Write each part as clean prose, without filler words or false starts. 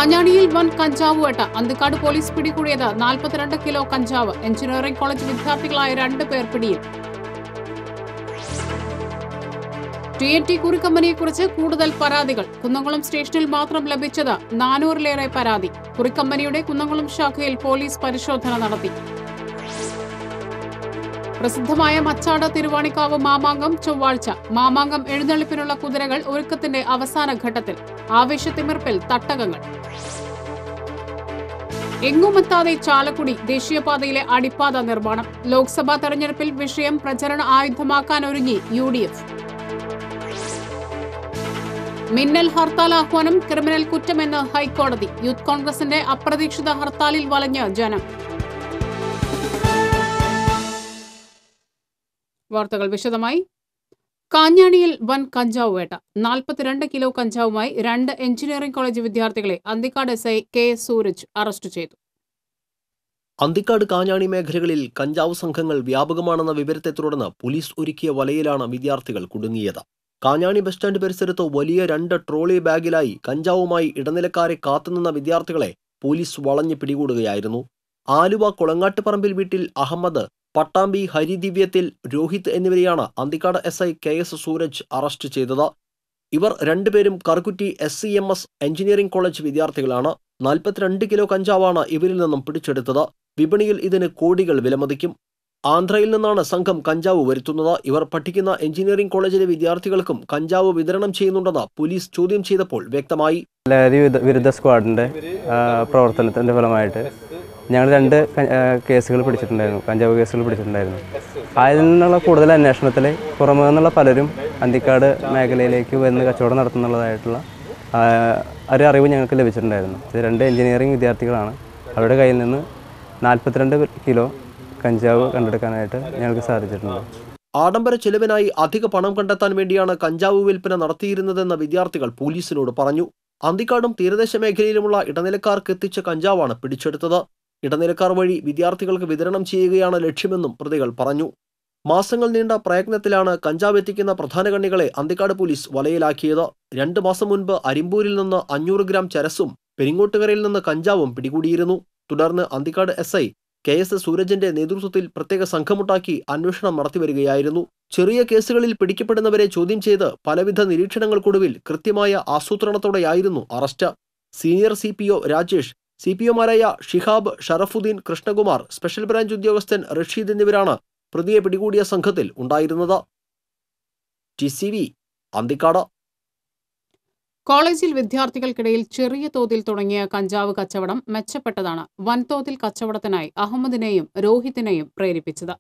കാഞ്ഞാണിയിൽ വൻ കഞ്ചാവ് വേട്ട. അന്തിക്കാട് പോലീസ് പിടികൂടിയത് 42 കിലോ കഞ്ചാവ്. എഞ്ചിനീയറിംഗ് കോളേജ് വിദ്യാർത്ഥികളായ 2 പേർ പിടിയിൽ. TNT കുറിക്കമ്പനിയെക്കുറിച്ച് കൂടുതൽ പരാതികൾ. കുന്നംകുളം സ്റ്റേഷനിൽ മാത്രം ലഭിച്ചത് 400-ലേറെ പരാതി. കുറിക്കമ്പനിയുടെ കുന്നംകുളം ശാഖയിൽ പോലീസ് പരിശോധന നടത്തി. പ്രസിദ്ധമായ മച്ചാട് തിരുവാണിക്കാവ് മാമാങ്കം ചൊവ്വാഴ്ച. മാമാങ്കം എഴുന്നള്ളിപ്പിനുള്ള കുതിരകൾ ഒരുക്കത്തിന്റെ അവസാന ഘട്ടത്തിൽ. ആവേശത്തിമിർപ്പിൽ തട്ടകങ്ങൾ. എങ്ങുമെത്താതെ ചാലക്കുടി. ദേശീയപാതയിലെ അടിപ്പാത നിർമ്മാണം. ലോക്സഭാ തെരഞ്ഞെടുപ്പിൽ വിഷയം പ്രചരണ ആയുധമാക്കാനൊരുങ്ങി UDF. മിന്നൽ ഹർത്താൽ ആഹ്വാനം ക്രിമിനൽ കുറ്റമെന്ന് ഹൈക്കോടതി. യൂത്ത് കോൺഗ്രസിന്റെ അപ്രതീക്ഷിത ഹർത്താലിൽ വലഞ്ഞ് ജനം. വാർത്തകൾ വിശദമായി. കാഞ്ഞാണിയിൽ വൻ കഞ്ചാവ് വേട്ട. 42 കിലോ കഞ്ചാവുമായി 2 എഞ്ചിനീയറിംഗ് കോളേജ് വിദ്യാർത്ഥികളെ Anthikad SI KS Sooraj arrest ചെയ്തു. അന്തിക്കാട് കാഞ്ഞാണി മേഖലകളിൽ കഞ്ചാവ് സംഘങ്ങൾ വ്യാപകമാണെന്ന വിവരത്തെ തുടർന്ന് പോലീസ് ഒരുക്കിയ വലയിലാണ് വിദ്യാർത്ഥികൾ കുടുങ്ങിയത്. കാഞ്ഞാണി ബസ് സ്റ്റാൻഡ് പരിസരത്ത് വലിയ 2 ട്രോളി ബാഗിലായി കഞ്ചാവുമായി ഇടനിലക്കാരെ കാത്തുനിന്ന വിദ്യാർത്ഥികളെ പോലീസ് വളഞ്ഞു പിടികൂടുകയായിരുന്നു. ആലുവ കൊളങ്ങാട്ടുപറമ്പിൽ വീട്ടിൽ അഹമ്മദ്, പട്ടാമ്പി ഹരിദിവ്യത്തിൽ രോഹിത് എന്നിവരെയാണ് Anthikad SI KS Sooraj arrest ചെയ്തത്. ഇവർ 2 പേരും കറുകുറ്റി SCMS എഞ്ചിനീയറിംഗ് കോളേജ് വിദ്യാർത്ഥികളാണ്. 42 കിലോ കഞ്ചാവാണ് ഇവരിൽ നിന്നും പിടിച്ചെടുത്തത്. വിപണിയിൽ ഇതിന് കോടികൾ വിലമതിക്കും. ആന്ധ്രയിൽ നിന്നാണ് സംഘം കഞ്ചാവ് വരുത്തുന്നത്. ഇവർ പഠിക്കുന്ന എഞ്ചിനീയറിംഗ് കോളേജിലെ വിദ്യാർത്ഥികൾക്കും കഞ്ചാവ് വിതരണം ചെയ്യുന്നുണ്ടെന്ന് പോലീസ് ചോദ്യം ചെയ്തപ്പോൾ വ്യക്തമായി. ലഹരി വിരുദ്ധ സ്ക്വാഡിന്റെ പ്രവർത്തനത്തിന്റെ ഫലമായിട്ട് ഞങ്ങൾ 2 കേസുകൾ പിടിച്ചിട്ടുണ്ടായിരുന്നു, കഞ്ചാവ് കേസുകൾ പിടിച്ചിട്ടുണ്ടായിരുന്നു. അതിൽ നിന്നുള്ള കൂടുതൽ അന്വേഷണത്തിൽ പുറമേ നിന്നുള്ള പലരും അന്തിക്കാട് മേഖലയിലേക്ക് വന്ന് കച്ചവടം നടത്തുന്നുള്ളതായിട്ടുള്ള ഒരു അറിവ് ഞങ്ങൾക്ക് ലഭിച്ചിട്ടുണ്ടായിരുന്നു. ഇത് 2 എഞ്ചിനീയറിംഗ് വിദ്യാർത്ഥികളാണ്. അവരുടെ കയ്യിൽ നിന്ന് 42 കിലോ കഞ്ചാവ് കണ്ടെടുക്കാനായിട്ട് ഞങ്ങൾക്ക് സാധിച്ചിട്ടുണ്ട്. ആഡംബര ചെലവിനായി അധിക പണം കണ്ടെത്താൻ വേണ്ടിയാണ് കഞ്ചാവ് വിൽപ്പന നടത്തിയിരുന്നതെന്ന് വിദ്യാർത്ഥികൾ പോലീസിനോട് പറഞ്ഞു. അന്തിക്കാടും തീരദേശ മേഖലയിലുമുള്ള ഇടനിലക്കാർക്ക് എത്തിച്ച കഞ്ചാവാണ് പിടിച്ചെടുത്തത്. ഇടനിലക്കാർ വഴി വിദ്യാർത്ഥികൾക്ക് വിതരണം ചെയ്യുകയാണ് ലക്ഷ്യമെന്നും പ്രതികൾ പറഞ്ഞു. മാസങ്ങൾ നീണ്ട പ്രയത്നത്തിലാണ് കഞ്ചാവ് എത്തിക്കുന്ന പ്രധാന കണ്ണികളെ അന്തിക്കാട് പോലീസ് വലയിലാക്കിയത്. 2 മാസം മുൻപ് അരിമ്പൂരിൽ നിന്ന് 500 ഗ്രാം ചരസും പെരിങ്ങോട്ടുകരയിൽ നിന്ന് കഞ്ചാവും പിടികൂടിയിരുന്നു. തുടർന്ന് അന്തിക്കാട് SI KS സൂരജിന്റെ നേതൃത്വത്തിൽ പ്രത്യേക സംഘമുണ്ടാക്കി അന്വേഷണം നടത്തിവരികയായിരുന്നു. ചെറിയ കേസുകളിൽ പിടിക്കപ്പെടുന്നവരെ ചോദ്യം ചെയ്ത് പലവിധ നിരീക്ഷണങ്ങൾക്കൊടുവിൽ കൃത്യമായ ആസൂത്രണത്തോടെയായിരുന്നു അറസ്റ്റ്. സീനിയർ CPO രാജേഷ്, CPOമാരായ ഷിഹാബ്, ഷറഫുദ്ദീൻ, കൃഷ്ണകുമാർ, സ്പെഷ്യൽ ബ്രാഞ്ച് ഉദ്യോഗസ്ഥൻ റഷീദ് എന്നിവരാണ് പ്രതിയെ പിടികൂടിയ സംഘത്തിൽ ഉണ്ടായിരുന്നത്. TCV അന്തിക്കാട്. കോളേജിൽ വിദ്യാർത്ഥികൾക്കിടയിൽ ചെറിയ തോതിൽ തുടങ്ങിയ കഞ്ചാവ് കച്ചവടം മെച്ചപ്പെട്ടതാണ് വൻതോതിൽ കച്ചവടത്തിനായി അഹമ്മദിനെയും രോഹിത്തിനെയും പ്രേരിപ്പിച്ചത്.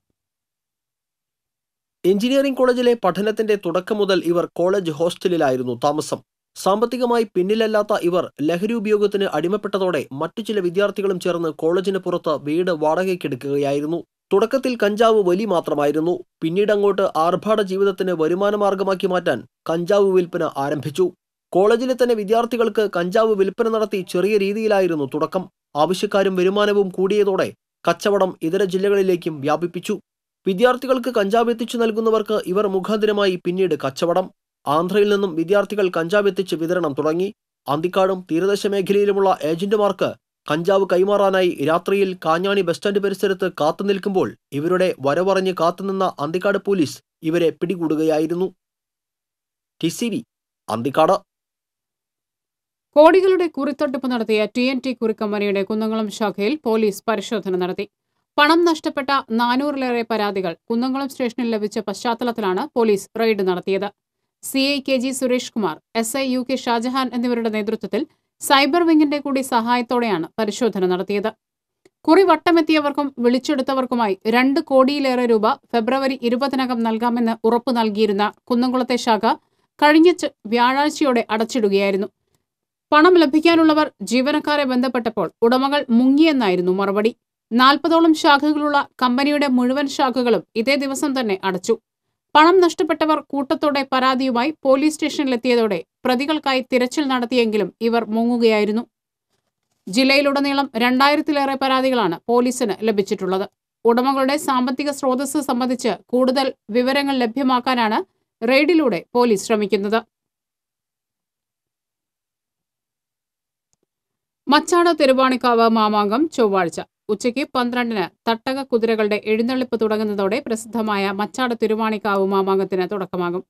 എഞ്ചിനീയറിംഗ് കോളേജിലെ പഠനത്തിന്റെ തുടക്കം മുതൽ ഇവർ കോളേജ് ഹോസ്റ്റലിലായിരുന്നു താമസം. സാമ്പത്തികമായി പിന്നിലല്ലാത്ത ഇവർ ലഹരി ഉപയോഗത്തിന് അടിമപ്പെട്ടതോടെ മറ്റു ചില വിദ്യാർത്ഥികളും ചേർന്ന് കോളേജിന് പുറത്ത് വീട് വാടകയ്ക്കെടുക്കുകയായിരുന്നു. തുടക്കത്തിൽ കഞ്ചാവ് വലി മാത്രമായിരുന്നു. പിന്നീടങ്ങോട്ട് ആർഭാട ജീവിതത്തിന് വരുമാനമാർഗമാക്കി മാറ്റാൻ കഞ്ചാവ് വിൽപ്പന ആരംഭിച്ചു. കോളേജിലെ തന്നെ വിദ്യാർത്ഥികൾക്ക് കഞ്ചാവ് വിൽപ്പന നടത്തി ചെറിയ രീതിയിലായിരുന്നു തുടക്കം. ആവശ്യക്കാരും വരുമാനവും കൂടിയതോടെ കച്ചവടം ഇതര ജില്ലകളിലേക്കും വ്യാപിപ്പിച്ചു. വിദ്യാർത്ഥികൾക്ക് കഞ്ചാവ് എത്തിച്ചു നൽകുന്നവർക്ക് ഇവർ മുഖാന്തരമായി പിന്നീട് കച്ചവടം. ആന്ധ്രയിൽ നിന്നും വിദ്യാർത്ഥികൾ കഞ്ചാവ് എത്തിച്ച് വിതരണം തുടങ്ങി. അന്തിക്കാടും തീരദേശ മേഖലയിലുമുള്ള ഏജന്റുമാർക്ക് കഞ്ചാവ് കൈമാറാനായി രാത്രിയിൽ കാഞ്ഞാണി ബസ് സ്റ്റാൻഡ് പരിസരത്ത് കാത്തുനിൽക്കുമ്പോൾ ഇവരുടെ വരവറിഞ്ഞ് കാത്തുനിന്ന അന്തിക്കാട് പോലീസ് ഇവരെ പിടികൂടുകയായിരുന്നു. TCV അന്തിക്കാട്. കോടികളുടെ കുറിത്തട്ടിപ്പ് നടത്തിയ TNT കുറിക്കമ്പനിയുടെ കുന്നംകുളം ശാഖയിൽ പോലീസ് പരിശോധന നടത്തി. പണം നഷ്ടപ്പെട്ട 400-ലേറെ പരാതികൾ കുന്നംകുളം സ്റ്റേഷനിൽ ലഭിച്ച പശ്ചാത്തലത്തിലാണ് പോലീസ് റെയ്ഡ് നടത്തിയത്. CI KG Suresh Kumar, SI UK Shajahan എന്നിവരുടെ നേതൃത്വത്തിൽ സൈബർ വിങ്ങിന്റെ കൂടി സഹായത്തോടെയാണ് പരിശോധന നടത്തിയത്. കുറി വട്ടമെത്തിയവർക്കും വിളിച്ചെടുത്തവർക്കുമായി 2 കോടിയിലേറെ രൂപ ഫെബ്രുവരി 20-നകം നൽകാമെന്ന് ഉറപ്പു നൽകിയിരുന്ന കുന്നംകുളത്തെ ശാഖ കഴിഞ്ഞ വ്യാഴാഴ്ചയോടെ അടച്ചിടുകയായിരുന്നു. പണം ലഭിക്കാനുള്ളവർ ജീവനക്കാരെ ബന്ധപ്പെട്ടപ്പോൾ ഉടമകൾ മുങ്ങിയെന്നായിരുന്നു മറുപടി. 40ഓളം ശാഖകളുള്ള കമ്പനിയുടെ മുഴുവൻ ശാഖകളും ഇതേ ദിവസം തന്നെ അടച്ചു. പണം നഷ്ടപ്പെട്ടവർ കൂട്ടത്തോടെ പരാതിയുമായി പോലീസ് സ്റ്റേഷനിലെത്തിയതോടെ പ്രതികൾക്കായി തിരച്ചിൽ നടത്തിയെങ്കിലും ഇവർ മുങ്ങുകയായിരുന്നു. ജില്ലയിലുടനീളം 2000-ലേറെ പരാതികളാണ് പോലീസിന് ലഭിച്ചിട്ടുള്ളത്. ഉടമകളുടെ സാമ്പത്തിക സ്രോതസ് സംബന്ധിച്ച് കൂടുതൽ വിവരങ്ങൾ ലഭ്യമാക്കാനാണ് റെയ്ഡിലൂടെ പോലീസ് ശ്രമിക്കുന്നത്. മച്ചാട് തിരുവാണിക്കാവ് മാമാങ്കം ചൊവ്വാഴ്ച ഉച്ചയ്ക്ക് 12-ന് തട്ടക കുതിരകളുടെ എഴുന്നള്ളിപ്പ് തുടങ്ങുന്നതോടെ പ്രസിദ്ധമായ മച്ചാട് തിരുവാണിക്കാവ് മാമാങ്കത്തിന് തുടക്കമാകും.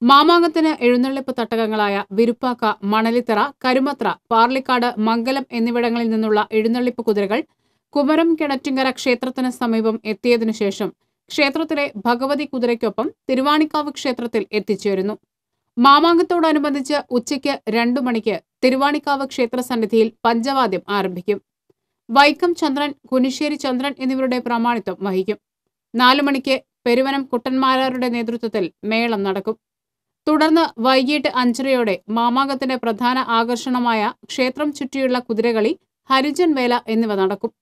മാമാങ്കത്തിന് എഴുന്നള്ളിപ്പ് തട്ടകങ്ങളായ വിരുപ്പാക്ക, മണലിത്തറ, കരുമത്ര, പാർലിക്കാട്, മംഗലം എന്നിവിടങ്ങളിൽ നിന്നുള്ള എഴുന്നള്ളിപ്പ് കുതിരകൾ കുമരം കിണറ്റിങ്കര ക്ഷേത്രത്തിന് സമീപം എത്തിയതിനു ശേഷം ക്ഷേത്രത്തിലെ ഭഗവതി കുതിരയ്ക്കൊപ്പം തിരുവാണിക്കാവ് ക്ഷേത്രത്തിൽ എത്തിച്ചേരുന്നു. മാമാങ്കത്തോടനുബന്ധിച്ച് ഉച്ചയ്ക്ക് 2 മണിക്ക് തിരുവാണിക്കാവ് ക്ഷേത്രസന്നിധിയിൽ പഞ്ചവാദ്യം ആരംഭിക്കും. വൈക്കം ചന്ദ്രൻ, കുനിശ്ശേരി ചന്ദ്രൻ എന്നിവരുടെ പ്രാമാണിത്വം വഹിക്കും. 4 മണിക്ക് പെരുവനം കുട്ടന്മാരാരുടെ നേതൃത്വത്തിൽ മേളം നടക്കും. തുടർന്ന് വൈകിട്ട് 5:30-യോടെ മാമാങ്കത്തിന്റെ പ്രധാന ആകർഷണമായ ക്ഷേത്രം ചുറ്റിയുള്ള കുതിരകളി, ഹരിജൻ വേല എന്നിവ നടക്കും.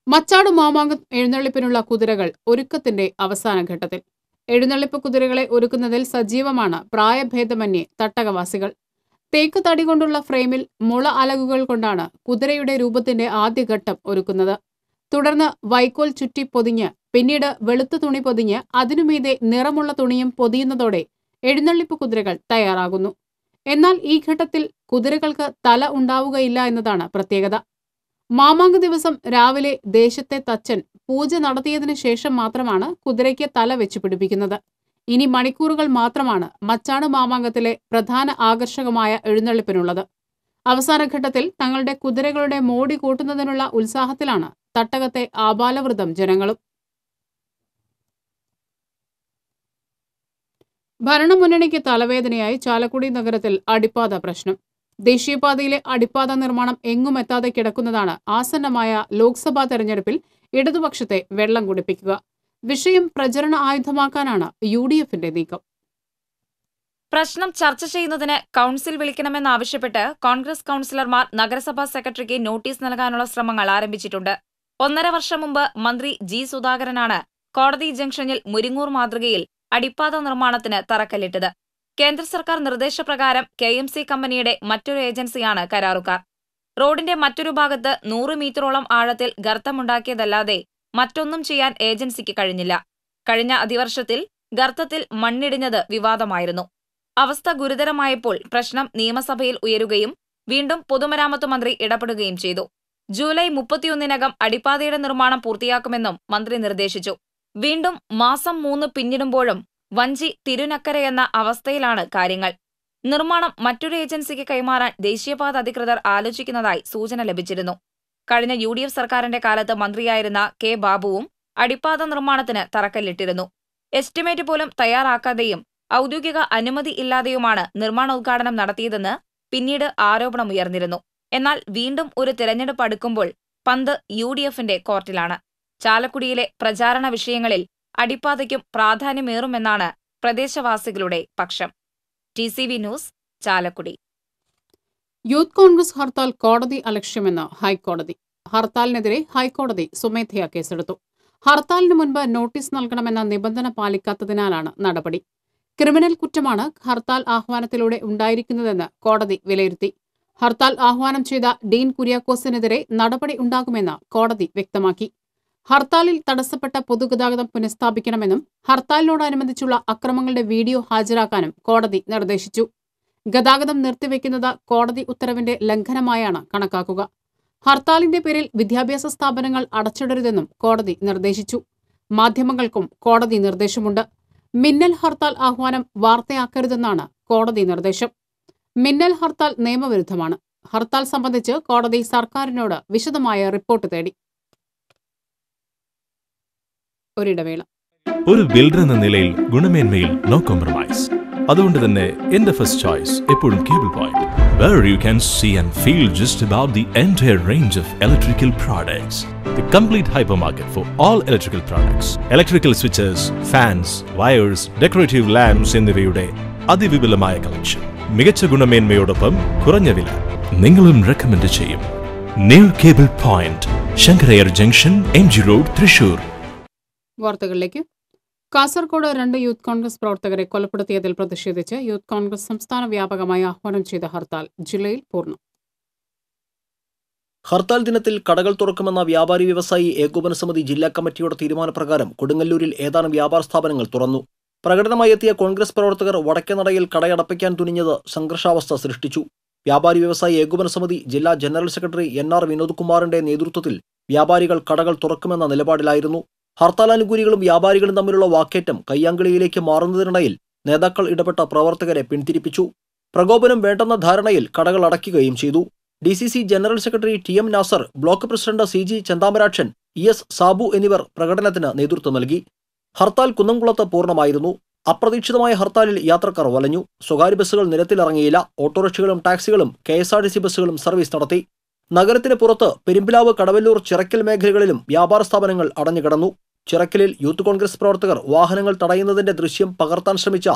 മച്ചാട് മാമാങ്കം എഴുന്നള്ളിപ്പിനുള്ള കുതിരകൾ ഒരുക്കത്തിന്റെ അവസാന ഘട്ടത്തിൽ. എഴുന്നള്ളിപ്പ് കുതിരകളെ ഒരുക്കുന്നതിൽ സജീവമാണ് പ്രായഭേദമന്യേ തട്ടകവാസികൾ. തേക്ക് തടി കൊണ്ടുള്ള ഫ്രെയിമിൽ മുള അലകുകൾ കൊണ്ടാണ് കുതിരയുടെ രൂപത്തിന്റെ ആദ്യഘട്ടം ഒരുക്കുന്നത്. തുടർന്ന് വൈക്കോൽ ചുറ്റി പൊതിഞ്ഞ് പിന്നീട് വെളുത്ത തുണി പൊതിഞ്ഞ് അതിനുമീതെ നിറമുള്ള തുണിയും പൊതിയുന്നതോടെ എഴുന്നള്ളിപ്പ് കുതിരകൾ തയ്യാറാകുന്നു. എന്നാൽ ഈ ഘട്ടത്തിൽ കുതിരകൾക്ക് തല ഉണ്ടാവുകയില്ല എന്നതാണ് പ്രത്യേകത. മാമാങ്ക ദിവസം രാവിലെ ദേശത്തെ തച്ചൻ പൂജ നടത്തിയതിനു ശേഷം മാത്രമാണ് കുതിരയ്ക്ക് തല വെച്ച് പിടിപ്പിക്കുന്നത്. ഇനി മണിക്കൂറുകൾ മാത്രമാണ് മച്ചാട് മാമാങ്കത്തിലെ പ്രധാന ആകർഷകമായ എഴുന്നള്ളിപ്പിനുള്ളത്. അവസാന ഘട്ടത്തിൽ തങ്ങളുടെ കുതിരകളുടെ മോടി കൂട്ടുന്നതിനുള്ള ഉത്സാഹത്തിലാണ് തട്ടകത്തെ ആബാലവൃതം ജനങ്ങളും. ഭരണമുന്നണിക്ക് തലവേദനയായി ചാലക്കുടി നഗരത്തിൽ അടിപ്പാത പ്രശ്നം. ദേശീയപാതയിലെ അടിപ്പാത നിർമ്മാണം എങ്ങുമെത്താതെ കിടക്കുന്നതാണ് ആസന്നമായ ലോക്സഭാ തെരഞ്ഞെടുപ്പിൽ ഇടതുപക്ഷത്തെ വെള്ളം കുടിപ്പിക്കുക. വിഷയം പ്രചരണ ആയുധമാക്കാനാണ് UDFന്റെ നീക്കം. പ്രശ്നം ചർച്ച ചെയ്യുന്നതിന് കൌൺസിൽ വിളിക്കണമെന്നാവശ്യപ്പെട്ട് കോൺഗ്രസ് കൌൺസിലർമാർ നഗരസഭാ സെക്രട്ടറിക്ക് നോട്ടീസ് നൽകാനുള്ള ശ്രമങ്ങൾ ആരംഭിച്ചിട്ടുണ്ട്. 1.5 വർഷം മുമ്പ് മന്ത്രി G. സുധാകരനാണ് കോടതി ജംഗ്ഷനിൽ മുരിങ്ങൂർ മാതൃകയിൽ അടിപ്പാത നിർമ്മാണത്തിന് തറക്കല്ലിട്ടത്. കേന്ദ്ര സർക്കാർ നിർദ്ദേശപ്രകാരം KMC കമ്പനിയുടെ മറ്റൊരു ഏജൻസിയാണ് കരാറുകാർ. റോഡിന്റെ മറ്റൊരു ഭാഗത്ത് 100 മീറ്ററോളം ആഴത്തിൽ ഗർത്തമുണ്ടാക്കിയതല്ലാതെ മറ്റൊന്നും ചെയ്യാൻ ഏജൻസിക്ക് കഴിഞ്ഞില്ല. കഴിഞ്ഞ അതിവർഷത്തിൽ ഗർത്തത്തിൽ മണ്ണിടിഞ്ഞത് വിവാദമായിരുന്നു. അവസ്ഥ ഗുരുതരമായപ്പോൾ പ്രശ്നം നിയമസഭയിൽ ഉയരുകയും വീണ്ടും പൊതുമരാമത്ത് മന്ത്രി ഇടപെടുകയും ചെയ്തു. ജൂലൈ 31-നകം അടിപ്പാതയുടെ നിർമ്മാണം പൂർത്തിയാക്കുമെന്നും മന്ത്രി നിർദ്ദേശിച്ചു. വീണ്ടും മാസം 3 പിന്നിടുമ്പോഴും വഞ്ചി തിരുനക്കരയെന്ന അവസ്ഥയിലാണ് കാര്യങ്ങൾ. നിർമ്മാണം മറ്റൊരു ഏജൻസിക്ക് കൈമാറാൻ ദേശീയപാത അധികൃതർ ആലോചിക്കുന്നതായി സൂചന ലഭിച്ചിരുന്നു. കഴിഞ്ഞ UDF സർക്കാരിന്റെ കാലത്ത് മന്ത്രിയായിരുന്ന K. ബാബുവും അടിപ്പാത നിർമ്മാണത്തിന് തറക്കല്ലിട്ടിരുന്നു. എസ്റ്റിമേറ്റ് പോലും തയ്യാറാക്കാതെയും ഔദ്യോഗിക അനുമതി ഇല്ലാതെയുമാണ് നിർമ്മാണോദ്ഘാടനം നടത്തിയതെന്ന് പിന്നീട് ആരോപണമുയർന്നിരുന്നു. എന്നാൽ വീണ്ടും ഒരു തിരഞ്ഞെടുപ്പ് അടുക്കുമ്പോൾ പന്ത് UDFന്റെ കോർട്ടിലാണ്. ചാലക്കുടിയിലെ പ്രചാരണ വിഷയങ്ങളിൽ അടിപ്പാതയ്ക്കും പ്രാധാന്യമേറുമെന്നാണ് പ്രദേശവാസികളുടെ പക്ഷം. TCV news, Chalakudy. Youth Congress hartal കോടതി അലക്ഷ്യമെന്ന് ഹൈക്കോടതി. ഹർത്താലിനെതിരെ ഹൈക്കോടതി സ്വമേധയാ കേസെടുത്തു. ഹർത്താലിന് മുൻപ് നോട്ടീസ് നൽകണമെന്ന നിബന്ധന പാലിക്കാത്തതിനാലാണ് നടപടി. ക്രിമിനൽ കുറ്റമാണ് ഹർത്താൽ ആഹ്വാനത്തിലൂടെ ഉണ്ടായിരിക്കുന്നതെന്ന് കോടതി വിലയിരുത്തി. ഹർത്താൽ ആഹ്വാനം ചെയ്ത ഡീൻ കുര്യാക്കോസിനെതിരെ നടപടി ഉണ്ടാകുമെന്ന് കോടതി വ്യക്തമാക്കി. ഹർത്താലിൽ തടസ്സപ്പെട്ട പൊതുഗതാഗതം പുനഃസ്ഥാപിക്കണമെന്നും ഹർത്താലിനോടനുബന്ധിച്ചുള്ള അക്രമങ്ങളുടെ വീഡിയോ ഹാജരാക്കാനും കോടതി നിർദ്ദേശിച്ചു. ഗതാഗതം നിർത്തിവെക്കുന്നത് കോടതി ഉത്തരവിന്റെ ലംഘനമായാണ് കണക്കാക്കുക. ഹർത്താലിന്റെ പേരിൽ വിദ്യാഭ്യാസ സ്ഥാപനങ്ങൾ അടച്ചിടരുതെന്നും കോടതി നിർദ്ദേശിച്ചു. മാധ്യമങ്ങൾക്കും കോടതി നിർദ്ദേശമുണ്ട്. മിന്നൽ ഹർത്താൽ ആഹ്വാനം വാർത്തയാക്കരുതെന്നാണ് കോടതി നിർദ്ദേശം. മിന്നൽ ഹർത്താൽ നിയമവിരുദ്ധമാണ്. ഹർത്താൽ സംബന്ധിച്ച് കോടതി സർക്കാരിനോട് വിശദമായ റിപ്പോർട്ട് തേടി. ഒരിടവേള. ഒരു ബിൽഡർ എന്ന നിലയിൽ ഗുണമേന്മയിൽ നോ കോംപ്രമൈസ്. അതുകൊണ്ട് തന്നെ എന്റെ ഫസ്റ്റ് ചോയ്സ് എപ്പോഴും cable point, where you can see and feel just about the entire range of electrical products. The complete hypermarket for all electrical products. Electrical switches, fans, wires, decorative lamps എന്നിവയുടെ അതിവിപുലമായ collection. മികച്ച ഗുണമേന്മയോടൊപ്പം കുറഞ്ഞ വില. നിങ്ങളും recommend ചെയ്യും. New cable point, Sankara Iyer junction, MG road, Thrissur. വാർത്തകളിലേക്ക്. Kasaragod 2 youth Congress പ്രവർത്തകരെ കൊലപ്പെടുത്തിയതിൽ പ്രതിഷേധിച്ച് youth Congress സംസ്ഥാന വ്യാപകമായി ആഹ്വാനം ചെയ്ത ഹർത്താൽ ജില്ലയിൽ പൂർണ്ണം. ഹർത്താൽ ദിനത്തിൽ കടകൾ തുറക്കുമെന്ന വ്യാപാരി വ്യവസായി ഏകോപന സമിതി ജില്ലാ കമ്മിറ്റിയുടെ തീരുമാനപ്രകാരം കൊടുങ്ങല്ലൂരിൽ ഏതാനും വ്യാപാര സ്ഥാപനങ്ങൾ തുറന്നു. പ്രകടനമായി എത്തിയ കോൺഗ്രസ് പ്രവർത്തകർ വടക്കേനടയിൽ കടയടപ്പിക്കാൻ തുനിഞ്ഞത് സംഘർഷാവസ്ഥ സൃഷ്ടിച്ചു. വ്യാപാരി വ്യവസായി ഏകോപന സമിതി ജില്ലാ ജനറൽ സെക്രട്ടറി NR വിനോദ് കുമാറിന്റെ നേതൃത്വത്തിൽ വ്യാപാരികൾ കടകൾ തുറക്കുമെന്ന നിലപാടിലായിരുന്നു. ഹർത്താലാനുകൂലികളും വ്യാപാരികളും തമ്മിലുള്ള വാക്കേറ്റം കയ്യാങ്കളിയിലേക്ക് മാറുന്നതിനിടയിൽ നേതാക്കൾ ഇടപെട്ട പ്രവർത്തകരെ പിന്തിരിപ്പിച്ചു. പ്രകോപനം വേണ്ടെന്ന ധാരണയിൽ കടകൾ അടയ്ക്കുകയും ചെയ്തു. DCC general secretary TM Nasar, block president CG Chanthamarakshan, ES Sabu എന്നിവർ പ്രകടനത്തിന് നേതൃത്വം നൽകി. ഹർത്താൽ കുന്നംകുളത്ത് പൂർണ്ണമായിരുന്നു. അപ്രതീക്ഷിതമായ ഹർത്താലിൽ യാത്രക്കാർ വലഞ്ഞു. സ്വകാര്യ ബസ്സുകൾ നിരത്തിലിറങ്ങിയില്ല. ഓട്ടോറിക്ഷകളും ടാക്സികളും KSRTC ബസ്സുകളും സർവീസ് നടത്തി. നഗരത്തിന് പുറത്ത് പെരുമ്പിലാവ്, കടവല്ലൂർ, ചിറക്കൽ മേഖലകളിലും വ്യാപാര സ്ഥാപനങ്ങൾ അടഞ്ഞുകിടന്നു. ചിറക്കലിൽ യൂത്ത് കോൺഗ്രസ് പ്രവർത്തകർ വാഹനങ്ങൾ തടയുന്നതിന്റെ ദൃശ്യം പകർത്താൻ ശ്രമിച്ച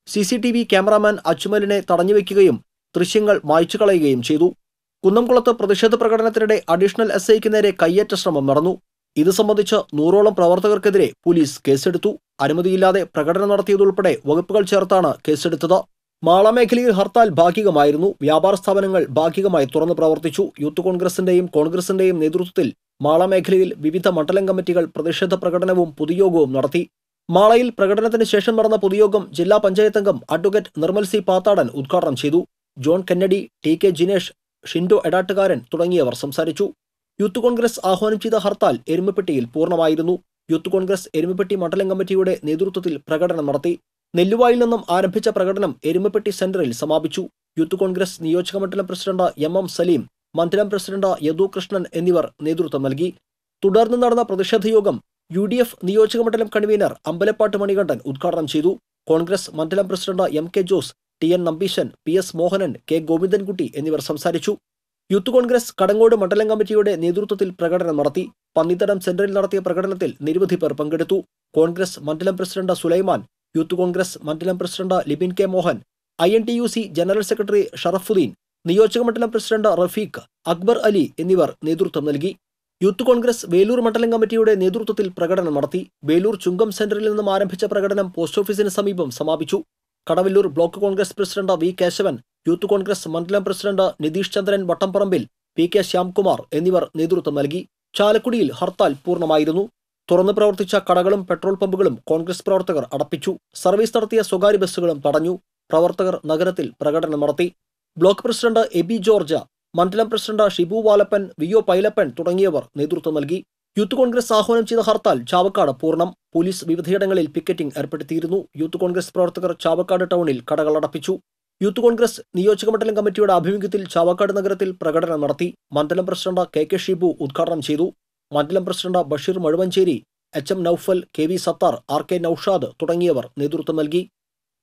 CCTV ക്യാമറാമാൻ അജ്മലിനെ തടഞ്ഞുവെക്കുകയും ദൃശ്യങ്ങൾ മായ്ച്ചു കളയുകയും ചെയ്തു. കുന്നംകുളത്ത് പ്രതിഷേധ പ്രകടനത്തിനിടെ അഡീഷണൽ SIക്ക് നേരെ കയ്യേറ്റ ശ്രമം നടന്നു. ഇത് സംബന്ധിച്ച് 100ഓളം പ്രവർത്തകർക്കെതിരെ പോലീസ് കേസെടുത്തു. അനുമതിയില്ലാതെ പ്രകടനം നടത്തിയതുൾപ്പെടെ വകുപ്പുകൾ ചേർത്താണ് കേസെടുത്തത്. മാള മേഖലയിൽ ഹർത്താൽ ഭാഗികമായിരുന്നു. വ്യാപാര സ്ഥാപനങ്ങൾ ഭാഗികമായി തുറന്നു പ്രവർത്തിച്ചു. യൂത്ത് കോൺഗ്രസിന്റെയും കോൺഗ്രസിന്റെയും നേതൃത്വത്തിൽ മാള മേഖലയിൽ വിവിധ മണ്ഡലം കമ്മിറ്റികൾ പ്രതിഷേധ പ്രകടനവും പൊതുയോഗവും നടത്തി. മാളയിൽ പ്രകടനത്തിന് ശേഷം നടന്ന പൊതുയോഗം ജില്ലാ പഞ്ചായത്ത് അംഗം അഡ്വക്കേറ്റ് നിർമ്മൽ C പാത്താടൻ ഉദ്ഘാടനം ചെയ്തു. John Kennedy, TK Jinesh, Shindo Edattukaran തുടങ്ങിയവർ സംസാരിച്ചു. യൂത്ത് കോൺഗ്രസ് ആഹ്വാനം ചെയ്ത ഹർത്താൽ എരുമപ്പെട്ടിയിൽ പൂർണ്ണമായിരുന്നു. യൂത്ത് കോൺഗ്രസ് എരുമപ്പെട്ടി മണ്ഡലം കമ്മിറ്റിയുടെ നേതൃത്വത്തിൽ പ്രകടനം നടത്തി. നെല്ലുവായിൽ നിന്നും ആരംഭിച്ച പ്രകടനം എരുമപ്പെട്ടി സെന്ററിൽ സമാപിച്ചു. യൂത്ത് കോൺഗ്രസ് നിയോജക മണ്ഡലം പ്രസിഡന്റ് MM സലീം, മണ്ഡലം പ്രസിഡന്റ് യദു കൃഷ്ണൻ എന്നിവർ നേതൃത്വം നൽകി. തുടർന്ന് നടന്ന പ്രതിഷേധ യോഗം UDF നിയോജക മണ്ഡലം കൺവീനർ അമ്പലപ്പാട്ട് മണികണ്ഠൻ ഉദ്ഘാടനം ചെയ്തു. കോൺഗ്രസ് മണ്ഡലം president MK Jose, TN Nambeesan, PS Mohanan, K Govindankutty എന്നിവർ സംസാരിച്ചു. യൂത്ത് കോൺഗ്രസ് കടങ്ങോട് മണ്ഡലം കമ്മിറ്റിയുടെ നേതൃത്വത്തിൽ പ്രകടനം നടത്തി. പന്നിത്തടം സെന്ററിൽ നടത്തിയ പ്രകടനത്തിൽ നിരവധി പേർ പങ്കെടുത്തു. കോൺഗ്രസ് മണ്ഡലം പ്രസിഡന്റ് സുലൈമാൻ, യൂത്ത് കോൺഗ്രസ് മണ്ഡലം president Libin K Mohan, INTUC general secretary Sharafuddin, നിയോജക മണ്ഡലം പ്രസിഡന്റ് റഫീഖ്, അക്ബർ അലി എന്നിവർ നേതൃത്വം നൽകി. യൂത്ത് കോൺഗ്രസ് വേലൂർ മണ്ഡലം കമ്മിറ്റിയുടെ നേതൃത്വത്തിൽ പ്രകടനം നടത്തി. വേലൂർ ചുങ്കം സെന്ററിൽ നിന്നും ആരംഭിച്ച പ്രകടനം പോസ്റ്റ് ഓഫീസിന് സമീപം സമാപിച്ചു. Kadavallur block Congress president V Kesavan, youth Congress മണ്ഡലം പ്രസിഡന്റ് നിതീഷ് ചന്ദ്രൻ വട്ടംപറമ്പിൽ, PK ശ്യാംകുമാർ എന്നിവർ നേതൃത്വം നൽകി. ചാലക്കുടിയിൽ ഹർത്താൽ പൂർണ്ണമായിരുന്നു. തുറന്നു പ്രവർത്തിച്ച കടകളും പെട്രോൾ പമ്പുകളും കോൺഗ്രസ് പ്രവർത്തകർ അടപ്പിച്ചു. സർവീസ് നടത്തിയ സ്വകാര്യ ബസ്സുകളും തടഞ്ഞു. പ്രവർത്തകർ നഗരത്തിൽ പ്രകടനം നടത്തി. ബ്ലോക്ക് പ്രസിഡന്റ് എബി ജോർജ്, മണ്ഡലം പ്രസിഡന്റ് ഷിബു വാലപ്പൻ, VO പൈലപ്പൻ തുടങ്ങിയവർ നേതൃത്വം നൽകി. യൂത്ത് കോൺഗ്രസ് ആഹ്വാനം ചെയ്ത ഹർത്താൽ ചാവക്കാട് പൂർണ്ണം. പോലീസ് വിവിധയിടങ്ങളിൽ പിക്കറ്റിംഗ് ഏർപ്പെടുത്തിയിരുന്നു. യൂത്ത് കോൺഗ്രസ് പ്രവർത്തകർ ചാവക്കാട് ടൗണിൽ കടകൾ അടപ്പിച്ചു. യൂത്ത് കോൺഗ്രസ് നിയോജക മണ്ഡലം കമ്മിറ്റിയുടെ ആഭിമുഖ്യത്തിൽ ചാവക്കാട് നഗരത്തിൽ പ്രകടനം നടത്തി. മണ്ഡലം പ്രസിഡന്റ് KK ഷിബു ഉദ്ഘാടനം ചെയ്തു. മണ്ഡലം president Basheer Mazhuvancheri, HM Noufal, KV Sathar, RK Noushad തുടങ്ങിയവർ നേതൃത്വം നൽകി.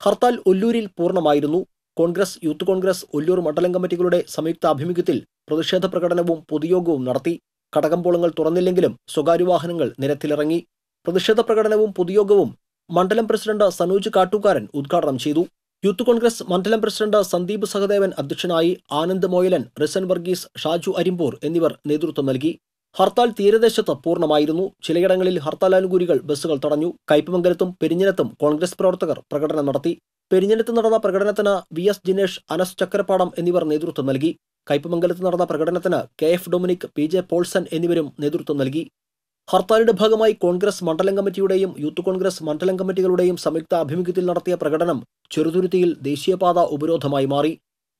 ഹർത്താൽ ഒല്ലൂരിൽ പൂർണ്ണമായിരുന്നു. കോൺഗ്രസ്, യൂത്ത് കോൺഗ്രസ്, ഒല്ലൂർ മണ്ഡലം കമ്മിറ്റികളുടെ സംയുക്ത ആഭിമുഖ്യത്തിൽ പ്രതിഷേധ പ്രകടനവും പൊതുയോഗവും നടത്തി. കടകമ്പോളങ്ങൾ തുറന്നില്ലെങ്കിലും സ്വകാര്യ വാഹനങ്ങൾ നിരത്തിലിറങ്ങി. പ്രതിഷേധ പ്രകടനവും പൊതുയോഗവും മണ്ഡലം പ്രസിഡന്റ് സനോജ് കാട്ടുകാരൻ ഉദ്ഘാടനം ചെയ്തു. യൂത്ത് കോൺഗ്രസ് മണ്ഡലം പ്രസിഡന്റ് സന്ദീപ് സഹദേവൻ അധ്യക്ഷനായി. ആനന്ദ് മോയലൻ, റിസൻ വർഗീസ്, ഷാജു അരിമ്പൂർ എന്നിവർ നേതൃത്വം നൽകി. ഹർത്താൽ തീരദേശത്ത് പൂർണ്ണമായിരുന്നു. ചിലയിടങ്ങളിൽ ഹർത്താലാനുകൂലികൾ ബസ്സുകൾ തടഞ്ഞു. കയ്പമംഗലത്തും പെരിഞ്ഞനത്തും കോൺഗ്രസ് പ്രവർത്തകർ പ്രകടനം നടത്തി. പെരിഞ്ഞനത്ത് നടന്ന പ്രകടനത്തിന് VS ജിനേഷ്, അനസ് ചക്കരപ്പാടം എന്നിവർ നേതൃത്വം നൽകി. കയ്പമംഗലത്ത് നടന്ന പ്രകടനത്തിന് KF ഡൊമിനിക്, PJ പോൾസൺ എന്നിവരും നേതൃത്വം നൽകി. ഹർത്താലിന്റെ ഭാഗമായി കോൺഗ്രസ് മണ്ഡലം കമ്മിറ്റിയുടെയും യൂത്ത് കോൺഗ്രസ് മണ്ഡലം കമ്മിറ്റികളുടെയും സംയുക്ത ആഭിമുഖ്യത്തിൽ നടത്തിയ പ്രകടനം ചെറുതുരുത്തിയിൽ ദേശീയപാത ഉപരോധമായി മാറി.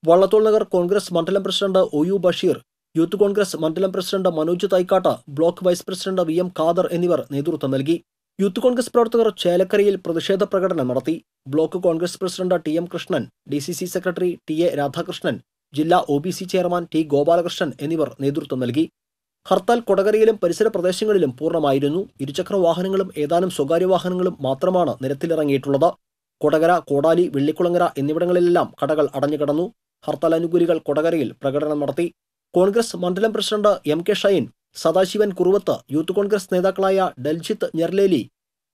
വള്ളത്തോൾ നഗർ കോൺഗ്രസ് മണ്ഡലം president OU Basheer, youth Congress മണ്ഡലം president Manoj Thaikkatta, block vice president VM Khader എന്നിവർ നേതൃത്വം നൽകി. യൂത്ത് കോൺഗ്രസ് പ്രവർത്തകർ ചേലക്കരയിൽ പ്രതിഷേധ പ്രകടനം നടത്തി. Block Congress president TM Krishnan, DCC secretary TA Radhakrishnan, ജില്ലാ OBC ചെയർമാൻ T ഗോപാലകൃഷ്ണൻ എന്നിവർ നേതൃത്വം നൽകി. ഹർത്താൽ കൊടകരയിലും പരിസര പ്രദേശങ്ങളിലും പൂർണ്ണമായിരുന്നു. ഇരുചക്ര വാഹനങ്ങളും ഏതാനും സ്വകാര്യ വാഹനങ്ങളും മാത്രമാണ് നിരത്തിലിറങ്ങിയിട്ടുള്ളത്. കൊടകര, കോടാലി, വെള്ളിക്കുളങ്ങര എന്നിവിടങ്ങളിലെല്ലാം കടകൾ അടഞ്ഞുകിടന്നു. ഹർത്താൽ അനുകൂലികൾ കൊടകരയിൽ പ്രകടനം നടത്തി. കോൺഗ്രസ് മണ്ഡലം president MK Shine, Sadasivan Kuruvath, youth Congress നേതാക്കളായ ഡൽജിത്ത് ഞെർലേലി,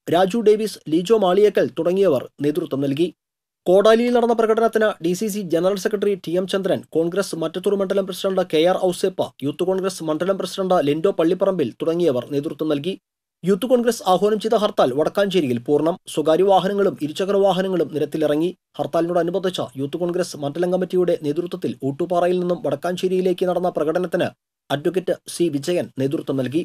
രാജു ഡേവിസ്, ലീജോ മാളിയേക്കൽ തുടങ്ങിയവർ നേതൃത്വം നൽകി. കോടാലിയിൽ നടന്ന പ്രകടനത്തിന് DCC ജനറൽ സെക്രട്ടറി TM ചന്ദ്രൻ, കോൺഗ്രസ് മറ്റത്തൂർ മണ്ഡലം പ്രസിഡന്റ് KR ഔസേപ്പ, യൂത്ത് കോൺഗ്രസ് മണ്ഡലം പ്രസിഡന്റ് ലിൻഡോ പള്ളിപ്പറമ്പിൽ തുടങ്ങിയവർ നേതൃത്വം നൽകി. യൂത്ത് കോൺഗ്രസ് ആഹ്വാനം ചെയ്ത ഹർത്താൽ വടക്കാഞ്ചേരിയിൽ പൂർണ്ണം. സ്വകാര്യ വാഹനങ്ങളും ഇരുചക്ര വാഹനങ്ങളും നിരത്തിലിറങ്ങി. ഹർത്താലിനോടനുബന്ധിച്ച യൂത്ത് കോൺഗ്രസ് മണ്ഡലം കമ്മിറ്റിയുടെ നേതൃത്വത്തിൽ ഊട്ടുപാറയിൽ നിന്നും വടക്കാഞ്ചേരിയിലേക്ക് നടന്ന പ്രകടനത്തിന് അഡ്വക്കേറ്റ് C വിജയൻ നേതൃത്വം നൽകി.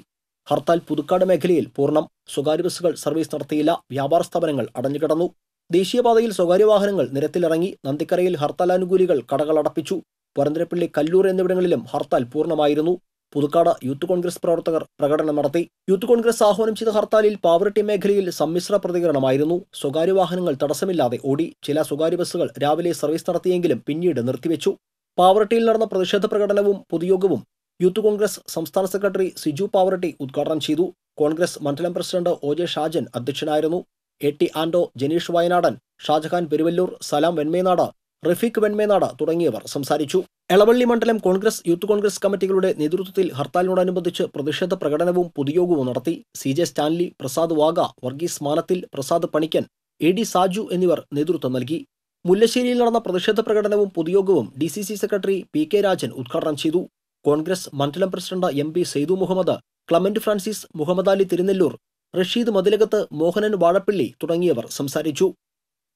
ഹർത്താൽ പുതുക്കാട് മേഖലയിൽ പൂർണ്ണം. സ്വകാര്യ ബസ്സുകൾ സർവീസ് നടത്തിയില്ല. വ്യാപാര സ്ഥാപനങ്ങൾ അടഞ്ഞുകിടന്നു. ദേശീയപാതയിൽ സ്വകാര്യ വാഹനങ്ങൾ നിരത്തിലിറങ്ങി. നന്ദിക്കരയിൽ ഹർത്താലാനുകൂലികൾ കടകൾ അടപ്പിച്ചു. വരന്തരപ്പള്ളി, കല്ലൂർ എന്നിവിടങ്ങളിലും ഹർത്താൽ പൂർണ്ണമായിരുന്നു. പുതുക്കാട് യൂത്ത് കോൺഗ്രസ് പ്രവർത്തകർ പ്രകടനം നടത്തി. യൂത്ത് കോൺഗ്രസ് ആഹ്വാനം ചെയ്ത ഹർത്താലിൽ പാവറട്ടി മേഖലയിൽ സമ്മിശ്ര പ്രതികരണമായിരുന്നു. സ്വകാര്യ വാഹനങ്ങൾ തടസ്സമില്ലാതെ ഓടി. ചില സ്വകാര്യ ബസ്സുകൾ രാവിലെ സർവീസ് നടത്തിയെങ്കിലും പിന്നീട് നിർത്തിവെച്ചു. പാവറട്ടിയിൽ നടന്ന പ്രതിഷേധ പ്രകടനവും പൊതുയോഗവും യൂത്ത് കോൺഗ്രസ് സംസ്ഥാന സെക്രട്ടറി സിജു പാവറട്ടി ഉദ്ഘാടനം ചെയ്തു. കോൺഗ്രസ് മണ്ഡലം പ്രസിഡന്റ് OJ ഷാജൻ അധ്യക്ഷനായിരുന്നു. AT ആൻഡോ, ജനീഷ് വയനാടൻ, ഷാജഹാൻ പെരുവല്ലൂർ, സലാം വെൺമേനാട്, റഫീഖ് വെൺമേനാട് തുടങ്ങിയവർ സംസാരിച്ചു. എളവള്ളി മണ്ഡലം കോൺഗ്രസ്, യൂത്ത് കോൺഗ്രസ് കമ്മിറ്റികളുടെ നേതൃത്വത്തിൽ ഹർത്താലിനോടനുബന്ധിച്ച് പ്രതിഷേധ പ്രകടനവും പൊതുയോഗവും നടത്തി. CJ Stanley, Prasad Vaga, Varghese Manathil, Prasad Panikkan, AD Saju എന്നിവർ നേതൃത്വം നൽകി. മുല്ലശ്ശേരിയിൽ നടന്ന പ്രതിഷേധ പ്രകടനവും പൊതുയോഗവും DCC സെക്രട്ടറി PK രാജൻ ഉദ്ഘാടനം ചെയ്തു. കോൺഗ്രസ് മണ്ഡലം president MP Seythu Muhammad, Clement Francis, Muhammad Ali Thirunellur, Rasheed Mathilakath, Mohanan Vazhappally തുടങ്ങിയവർ സംസാരിച്ചു.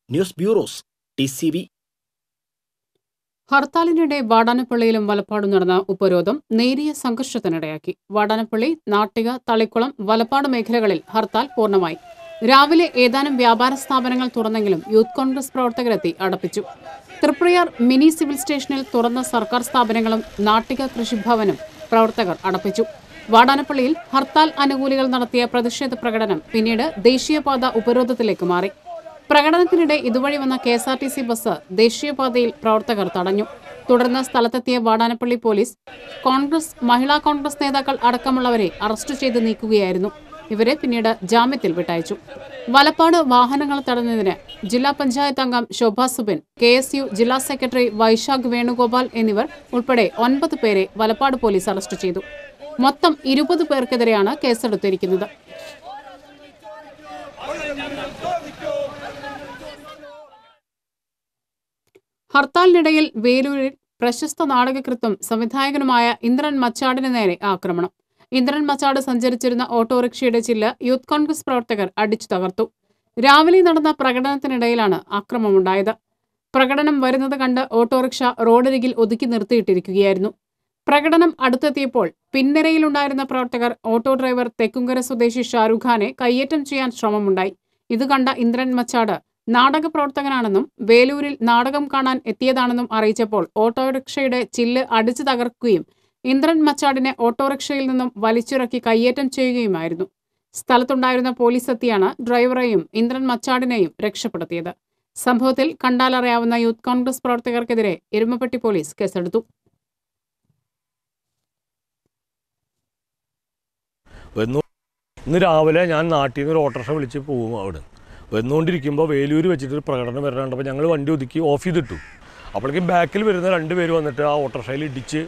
News bureaus, TCV. ഹർത്താലിനിടെ വാടാനപ്പള്ളിയിലും വലപ്പാടും നടന്ന ഉപരോധം നേരിയ സംഘർഷത്തിനിടയാക്കി. വാടാനപ്പള്ളി, നാട്ടിക, തളിക്കുളം, വലപ്പാട് മേഖലകളിൽ ഹർത്താൽ പൂർണ്ണമായി. രാവിലെ ഏതാനും വ്യാപാര സ്ഥാപനങ്ങൾ തുറന്നെങ്കിലും യൂത്ത് കോൺഗ്രസ് പ്രവർത്തകരെത്തി അടപ്പിച്ചു. തൃപ്രയാർ മിനി സിവിൽ സ്റ്റേഷനിൽ തുറന്ന സർക്കാർ സ്ഥാപനങ്ങളും നാട്ടിക കൃഷിഭവനും പ്രവർത്തകർ അടപ്പിച്ചു. വാടാനപ്പള്ളിയിൽ ഹർത്താൽ അനുകൂലികൾ നടത്തിയ പ്രതിഷേധ പ്രകടനം പിന്നീട് ദേശീയപാത ഉപരോധത്തിലേക്ക് മാറി. പ്രകടനത്തിനിടെ ഇതുവഴി വന്ന KSRTC ബസ് ദേശീയപാതയിൽ പ്രവർത്തകർ തടഞ്ഞു. തുടർന്ന് സ്ഥലത്തെത്തിയ വാടാനപ്പള്ളി പോലീസ് മഹിളാ കോൺഗ്രസ് നേതാക്കൾ അടക്കമുള്ളവരെ അറസ്റ്റ് ചെയ്ത് നീക്കുകയായിരുന്നു. ഇവരെ പിന്നീട് ജാമ്യത്തിൽ വിട്ടയച്ചു. വലപ്പാട് വാഹനങ്ങൾ തടഞ്ഞതിന് ജില്ലാ പഞ്ചായത്ത് അംഗം ശോഭ സുബിൻ, KSU ജില്ലാ സെക്രട്ടറി വൈശാഖ് വേണുഗോപാൽ എന്നിവർ ഉൾപ്പെടെ 9 പേരെ വലപ്പാട് പോലീസ് അറസ്റ്റ് ചെയ്തു. മൊത്തം 20 പേർക്കെതിരെയാണ് കേസെടുത്തിരിക്കുന്നത്. ഹർത്താലിനിടയിൽ വേലൂരിൽ പ്രശസ്ത നാടകകൃത്തും സംവിധായകനുമായ ഇന്ദ്രൻ മച്ചാടിന് നേരെ ആക്രമണം. ഇന്ദ്രൻ മച്ചാട് സഞ്ചരിച്ചിരുന്ന ഓട്ടോറിക്ഷയുടെ ചില്ല് യൂത്ത് കോൺഗ്രസ് പ്രവർത്തകർ അടിച്ചു തകർത്തു. രാവിലെ നടന്ന പ്രകടനത്തിനിടയിലാണ് ആക്രമണമുണ്ടായത്. പ്രകടനം വരുന്നത് കണ്ട് ഓട്ടോറിക്ഷ റോഡരികിൽ ഒതുക്കി നിർത്തിയിട്ടിരിക്കുകയായിരുന്നു. പ്രകടനം അടുത്തെത്തിയപ്പോൾ പിൻനിരയിലുണ്ടായിരുന്ന പ്രവർത്തകർ ഓട്ടോ ഡ്രൈവർ തെക്കുംകര സ്വദേശി ഷാരൂഖ് ഖാനെ കയ്യേറ്റം ചെയ്യാൻ ശ്രമമുണ്ടായി. ഇത് കണ്ട ഇന്ദ്രൻ മച്ചാട് നാടക പ്രവർത്തകനാണെന്നും വേലൂരിൽ നാടകം കാണാൻ എത്തിയതാണെന്നും അറിയിച്ചപ്പോൾ ഓട്ടോറിക്ഷയുടെ ചില്ല് അടിച്ചു തകർക്കുകയും ഇന്ദ്രൻ മച്ചാടിനെ ഓട്ടോറിക്ഷയിൽ നിന്നും വലിച്ചിറക്കി കയ്യേറ്റം ചെയ്യുകയുമായിരുന്നു. സ്ഥലത്തുണ്ടായിരുന്ന പോലീസ് എത്തിയാണ് ഡ്രൈവറെയും ഇന്ദ്രൻ മച്ചാടിനെയും രക്ഷപ്പെടുത്തിയത്. സംഭവത്തിൽ കണ്ടാലറിയാവുന്ന യൂത്ത് കോൺഗ്രസ് പ്രവർത്തകർക്കെതിരെ എരുമപ്പെട്ടി പോലീസ് കേസെടുത്തു. ഇന്ന് രാവിലെ ഞാൻ നാട്ടിൽ നിന്ന് ഒരു ഓട്ടോറിക്ഷ വിളിച്ച് പോകും. അവിടെ വന്നുകൊണ്ടിരിക്കുമ്പോൾ വേലൂർ വെച്ചിട്ടൊരു പ്രകടനം വരാണ്ടപ്പോൾ ഞങ്ങൾ വണ്ടി ഒതുക്കി ഓഫ് ചെയ്തിട്ടു. അപ്പോഴേക്കും ബാക്കിൽ വരുന്ന 2 പേര് വന്നിട്ട് ആ ഓട്ടോറിക്ഷയിൽ ഇടിച്ച്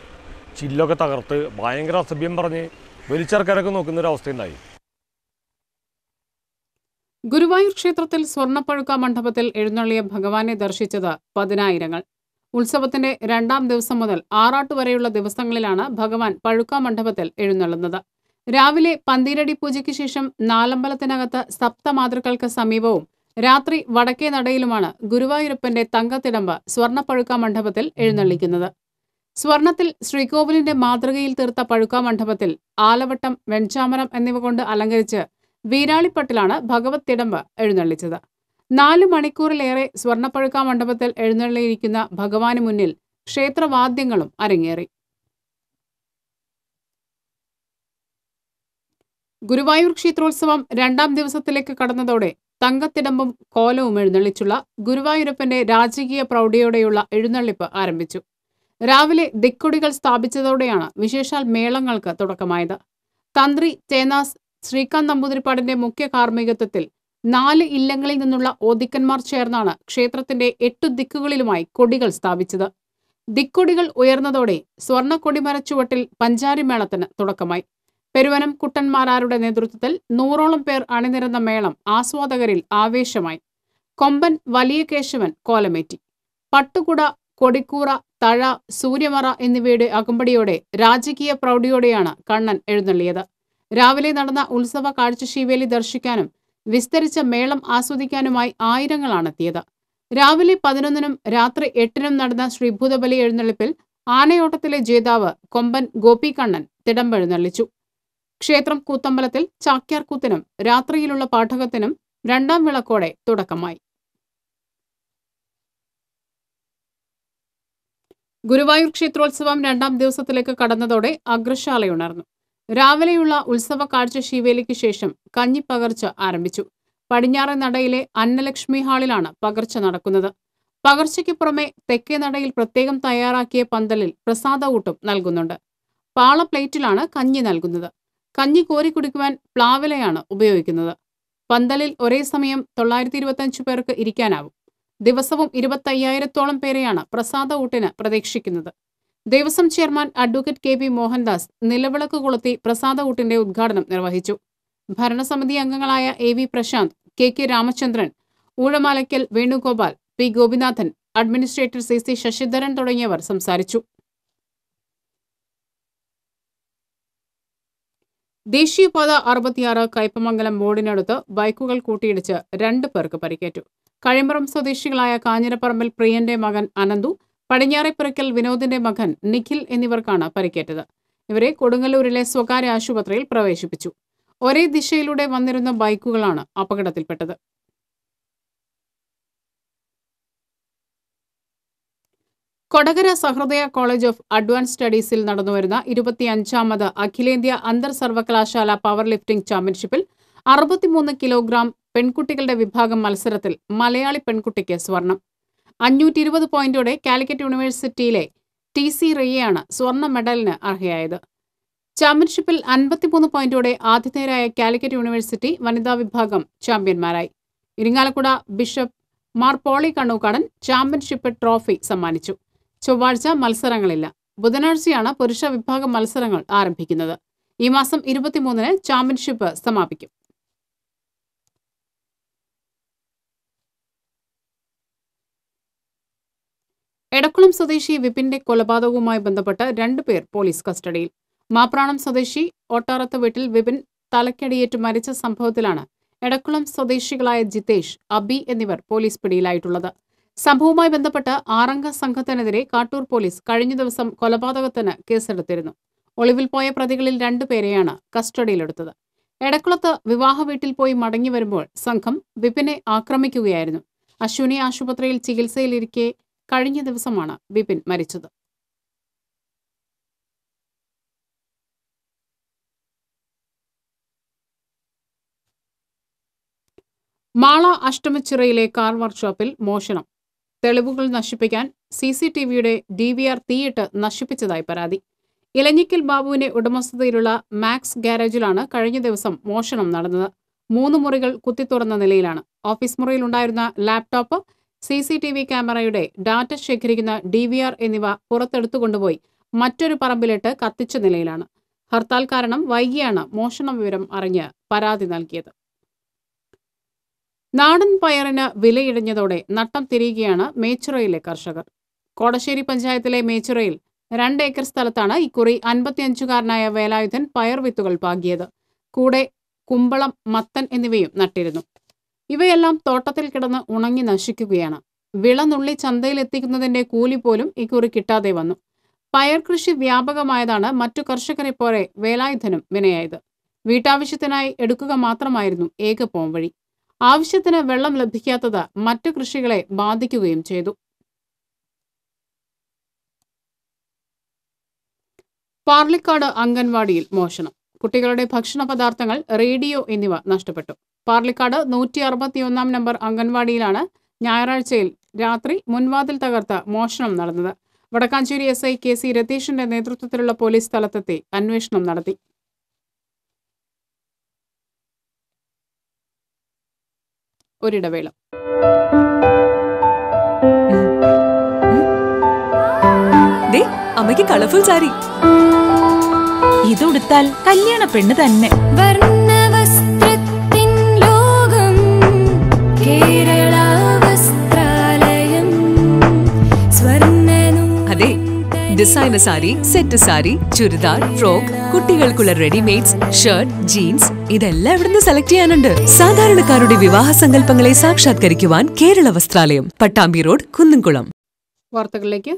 ചില്ലൊക്കെ തകർത്ത് ഭയങ്കര അസഭ്യം പറഞ്ഞ് വലിച്ചെറുക്കാനൊക്കെ നോക്കുന്നൊരവസ്ഥയുണ്ടായി. ഗുരുവായൂർ ക്ഷേത്രത്തിൽ സ്വർണ്ണപ്പഴുക്ക മണ്ഡപത്തിൽ എഴുന്നള്ളിയ ഭഗവാനെ ദർശിച്ചത് 10,000. ഉത്സവത്തിന്റെ 2ാം ദിവസം മുതൽ ആറാട്ട് വരെയുള്ള ദിവസങ്ങളിലാണ് ഭഗവാൻ പഴുക്ക മണ്ഡപത്തിൽ എഴുന്നള്ളുന്നത്. രാവിലെ പന്തീരടി പൂജയ്ക്ക് ശേഷം നാലമ്പലത്തിനകത്ത് സപ്തമാതൃക്കൾക്ക് സമീപവും രാത്രി വടക്കേ നടയിലുമാണ് ഗുരുവായൂരപ്പന്റെ തങ്കത്തിടമ്പ് സ്വർണ്ണപ്പഴുക്ക മണ്ഡപത്തിൽ എഴുന്നള്ളിക്കുന്നത്. സ്വർണത്തിൽ ശ്രീകോവിലിന്റെ മാതൃകയിൽ തീർത്ത പഴുക്ക മണ്ഡപത്തിൽ ആലവട്ടം, വെൺചാമരം എന്നിവ കൊണ്ട് അലങ്കരിച്ച് വീരാളിപ്പട്ടിലാണ് ഭഗവത് തിടമ്പ് എഴുന്നള്ളിച്ചത്. 4 മണിക്കൂറിലേറെ സ്വർണ്ണപ്പഴുക്ക മണ്ഡപത്തിൽ എഴുന്നള്ളിയിരിക്കുന്ന ഭഗവാന് മുന്നിൽ ക്ഷേത്രവാദ്യങ്ങളും അരങ്ങേറി. ഗുരുവായൂർ ക്ഷേത്രോത്സവം 2ാം ദിവസത്തിലേക്ക് കടന്നതോടെ തങ്കത്തിടമ്പും കോലവും എഴുന്നള്ളിച്ചുള്ള ഗുരുവായൂരപ്പന്റെ രാജകീയ പ്രൗഢിയോടെയുള്ള എഴുന്നള്ളിപ്പ് ആരംഭിച്ചു. രാവിലെ ദിക്കൊടികൾ സ്ഥാപിച്ചതോടെയാണ് വിശേഷാൽ മേളങ്ങൾക്ക് തുടക്കമായത്. തന്ത്രി ചേനാസ് ശ്രീകാന്ത് നമ്പൂതിരിപ്പാടിന്റെ മുഖ്യ കാർമ്മികത്വത്തിൽ 4 ഇല്ലങ്ങളിൽ നിന്നുള്ള ഓദിക്കന്മാർ ചേർന്നാണ് ക്ഷേത്രത്തിന്റെ 8 ദിക്കുകളിലുമായി കൊടികൾ സ്ഥാപിച്ചത്. ദിക്കൊടികൾ ഉയർന്നതോടെ സ്വർണ്ണ കൊടിമരച്ചുവട്ടിൽ പഞ്ചാരിമേളത്തിന് തുടക്കമായി. പെരുവനം കുട്ടന്മാരാരുടെ നേതൃത്വത്തിൽ 100ഓളം പേർ അണിനിരന്ന മേളം ആസ്വാദകരിൽ ആവേശമായി. കൊമ്പൻ വലിയ കേശവൻ കോലമേറ്റി. പട്ടുകുട, കൊടിക്കൂറ, തഴ, സൂര്യമറ എന്നിവയുടെ അകമ്പടിയോടെ രാജകീയ പ്രൗഢിയോടെയാണ് കണ്ണൻ എഴുന്നള്ളിയത്. രാവിലെ നടന്ന ഉത്സവ കാഴ്ചശീവേലി ദർശിക്കാനും വിസ്തരിച്ച മേളം ആസ്വദിക്കാനുമായി ആയിരങ്ങളാണെത്തിയത്. രാവിലെ 11-നും രാത്രി 8-നും നടന്ന ശ്രീഭൂതബലി എഴുന്നള്ളിപ്പിൽ ആനയോട്ടത്തിലെ ജേതാവ് കൊമ്പൻ ഗോപികണ്ണൻ തിടമ്പെഴുന്നള്ളിച്ചു. ക്ഷേത്രം കൂത്തമ്പലത്തിൽ ചാക്യാർ കൂത്തിനും രാത്രിയിലുള്ള പാഠകത്തിനും 2ാം വിളക്കോടെ തുടക്കമായി. ഗുരുവായൂർ ക്ഷേത്രോത്സവം 2ാം ദിവസത്തിലേക്ക് കടന്നതോടെ അഗ്രശാലയുണർന്നു. രാവിലെയുള്ള ഉത്സവ കാഴ്ച ശീവേലിക്ക് ശേഷം കഞ്ഞിപ്പകർച്ച ആരംഭിച്ചു. പടിഞ്ഞാറേ നടയിലെ അന്നലക്ഷ്മി ഹാളിലാണ് പകർച്ച നടക്കുന്നത്. പകർച്ചയ്ക്ക് പുറമെ തെക്കേ നടയിൽ പ്രത്യേകം തയ്യാറാക്കിയ പന്തലിൽ പ്രസാദഊട്ടും നൽകുന്നുണ്ട്. പാള പ്ലേറ്റിലാണ് കഞ്ഞി നൽകുന്നത്. കഞ്ഞി കോരി കുടിക്കുവാൻ പ്ലാവിലയാണ് ഉപയോഗിക്കുന്നത്. പന്തലിൽ ഒരേ സമയം 925 പേർക്ക് ഇരിക്കാനാവും. ദിവസവും 25,000-ഓളം പേരെയാണ് പ്രസാദഊട്ടിന് പ്രതീക്ഷിക്കുന്നത്. Devaswom chairman advocate K. P. Mohandas നിലവിളക്ക് കൊളുത്തി പ്രസാദഊട്ടിന്റെ ഉദ്ഘാടനം നിർവഹിച്ചു. ഭരണസമിതി അംഗങ്ങളായ A. V. Prashanth, K. K. Ramachandran, Oozhamalaykkal Venugopal, P. Gopinathan, administrator CC Sasidharan തുടങ്ങിയവർ സംസാരിച്ചു. ദേശീയപാത 66 കയ്പമംഗലം മോഡിനടുത്ത് ബൈക്കുകൾ കൂട്ടിയിടിച്ച് 2 പേർക്ക് പരിക്കേറ്റു. കഴിമ്പറം സ്വദേശികളായ കാഞ്ഞിരപ്പറമ്പിൽ പ്രിയന്റെ മകൻ അനന്തു, പടിഞ്ഞാറേപ്പുറയ്ക്കൽ വിനോദിന്റെ മകൻ നിഖിൽ എന്നിവർക്കാണ് പരിക്കേറ്റത്. ഇവരെ കൊടുങ്ങല്ലൂരിലെ സ്വകാര്യ ആശുപത്രിയിൽ പ്രവേശിപ്പിച്ചു. ഒരേ ദിശയിലൂടെ വന്നിരുന്ന ബൈക്കുകളാണ് അപകടത്തിൽപ്പെട്ടത്. കൊടകര സഹൃദയ കോളേജ് ഓഫ് അഡ്വാൻസ് സ്റ്റഡീസിൽ നടന്നുവരുന്ന 25ാമത് അഖിലേന്ത്യാ അന്തർ സർവകലാശാല പവർ ലിഫ്റ്റിംഗ് ചാമ്പ്യൻഷിപ്പിൽ 63 കിലോഗ്രാം പെൺകുട്ടികളുടെ വിഭാഗം മത്സരത്തിൽ മലയാളി പെൺകുട്ടിക്ക് സ്വർണം. 520 പോയിന്റോടെ കാലിക്കറ്റ് യൂണിവേഴ്സിറ്റിയിലെ TC റെയ്യാണ് സ്വർണ്ണ മെഡലിന് അർഹയായത്. ചാമ്പ്യൻഷിപ്പിൽ 53 പോയിന്റോടെ ആതിഥേയരായ കാലിക്കറ്റ് യൂണിവേഴ്സിറ്റി വനിതാ വിഭാഗം ചാമ്പ്യന്മാരായി. Irinjalakuda bishop Mar Poly Kannookkadan championship trophy സമ്മാനിച്ചു. ചൊവ്വാഴ്ച മത്സരങ്ങളില്ല. ബുധനാഴ്ചയാണ് പുരുഷ വിഭാഗം മത്സരങ്ങൾ ആരംഭിക്കുന്നത്. ഈ മാസം 23-ന് ചാമ്പ്യൻഷിപ്പ് സമാപിക്കും. എടക്കുളം സ്വദേശി വിപിന്റെ കൊലപാതകവുമായി ബന്ധപ്പെട്ട് 2 പേർ പോലീസ് കസ്റ്റഡിയിൽ. മാപ്രാണം സ്വദേശി ഓട്ടാറത്ത് വീട്ടിൽ വിപിൻ തലക്കടിയേറ്റ് മരിച്ച സംഭവത്തിലാണ് എടക്കുളം സ്വദേശികളായ ജിതേഷ്, അബി എന്നിവർ പോലീസ് പിടിയിലായിട്ടുള്ളത്. സംഭവവുമായി ബന്ധപ്പെട്ട് 6-അംഗ സംഘത്തിനെതിരെ കാട്ടൂർ പോലീസ് കഴിഞ്ഞ ദിവസം കൊലപാതകത്തിന് കേസെടുത്തിരുന്നു. ഒളിവിൽ പോയ പ്രതികളിൽ 2 പേരെയാണ് കസ്റ്റഡിയിലെടുത്തത്. എടക്കുളത്ത് വിവാഹ വീട്ടിൽ പോയി മടങ്ങി വരുമ്പോൾ സംഘം വിപിനെ ആക്രമിക്കുകയായിരുന്നു. അശ്വിനി ആശുപത്രിയിൽ ചികിത്സയിലിരിക്കെ കഴിഞ്ഞ ദിവസമാണ് വിപിൻ മരിച്ചത്. മാള അഷ്ടമിച്ചിറയിലെ കാർ വർക്ക്ഷോപ്പിൽ മോഷണം. തെളിവുകൾ നശിപ്പിക്കാൻ CCTVയുടെ DVR തീയിട്ട് നശിപ്പിച്ചതായി പരാതി. ഇലഞ്ഞിക്കൽ ബാബുവിന്റെ ഉടമസ്ഥതയിലുള്ള മാക്സ് ഗാരേജിലാണ് കഴിഞ്ഞ ദിവസം മോഷണം നടന്നത്. 3 മുറികൾ കുത്തിത്തുറന്ന നിലയിലാണ്. ഓഫീസ് മുറിയിലുണ്ടായിരുന്ന ലാപ്ടോപ്പ്, CCTV ക്യാമറയുടെ ഡാറ്റ ശേഖരിക്കുന്ന DVR എന്നിവ പുറത്തെടുത്തുകൊണ്ടുപോയി മറ്റൊരു പറമ്പിലിട്ട് കത്തിച്ച നിലയിലാണ്. ഹർത്താൽ കാരണം വൈകിയാണ് മോഷണ വിവരം അറിഞ്ഞ് പരാതി നൽകിയത്. നാടൻ പയറിന് വിലയിടിഞ്ഞതോടെ നട്ടം തിരിയുകയാണ് മേച്ചിറയിലെ കർഷകർ. കോടശ്ശേരി പഞ്ചായത്തിലെ മേച്ചിറയിൽ 2 ഏക്കർ സ്ഥലത്താണ് ഇക്കുറി 55-കാരനായ വേലായുധൻ പയർ വിത്തുകൾ പാകിയത്. കൂടെ കുമ്പളം, മത്തൻ എന്നിവയും നട്ടിരുന്നു. ഇവയെല്ലാം തോട്ടത്തിൽ കിടന്ന് ഉണങ്ങി നശിക്കുകയാണ്. വിള നുള്ളി ചന്തയിലെത്തിക്കുന്നതിന്റെ കൂലി പോലും ഇക്കുറി കിട്ടാതെ വന്നു. പയർ കൃഷി വ്യാപകമായതാണ് മറ്റു കർഷകരെ പോലെ വേലായുധനും വിനയായത്. വീട്ടാവശ്യത്തിനായി എടുക്കുക മാത്രമായിരുന്നു ഏക പോംവഴി. ആവശ്യത്തിന് വെള്ളം ലഭിക്കാത്തത് മറ്റു കൃഷികളെ ബാധിക്കുകയും ചെയ്തു. പാർലിക്കാട് അംഗൻവാടിയിൽ മോഷണം. കുട്ടികളുടെ ഭക്ഷണ പദാർത്ഥങ്ങൾ, റേഡിയോ എന്നിവ നഷ്ടപ്പെട്ടു. പാർലിക്കാട് 161-ാം നമ്പർ അംഗൻവാടിയിലാണ് ഞായറാഴ്ചയിൽ രാത്രി മുൻവാതിൽ തകർത്ത് മോഷണം നടന്നത്. വടക്കാഞ്ചേരി SI KC രതീഷിന്റെ നേതൃത്വത്തിലുള്ള പോലീസ് സ്ഥലത്തെത്തി അന്വേഷണം നടത്തി. ഒരിടവേള. അമ്മയ്ക്ക് കളർഫുൾ സാരി ഇതുടുത്താൽ കല്യാണ പെണ്ണ് തന്നെ. അതെ, designer sari, set sari, churidar, frock, കുട്ടികൾക്കുള്ള റെഡിമെയ്ഡ്സ്, ഷർട്ട്, ജീൻസ് ഇതെല്ലാം ഇവിടുന്ന് സെലക്ട് ചെയ്യാനുണ്ട്. സാധാരണക്കാരുടെ വിവാഹ സങ്കല്പങ്ങളെ സാക്ഷാത്കരിക്കുവാൻ കേരള വസ്ത്രാലയം, പട്ടാമ്പി റോഡ്, കുന്നംകുളം. വാർത്തകളിലേക്ക്.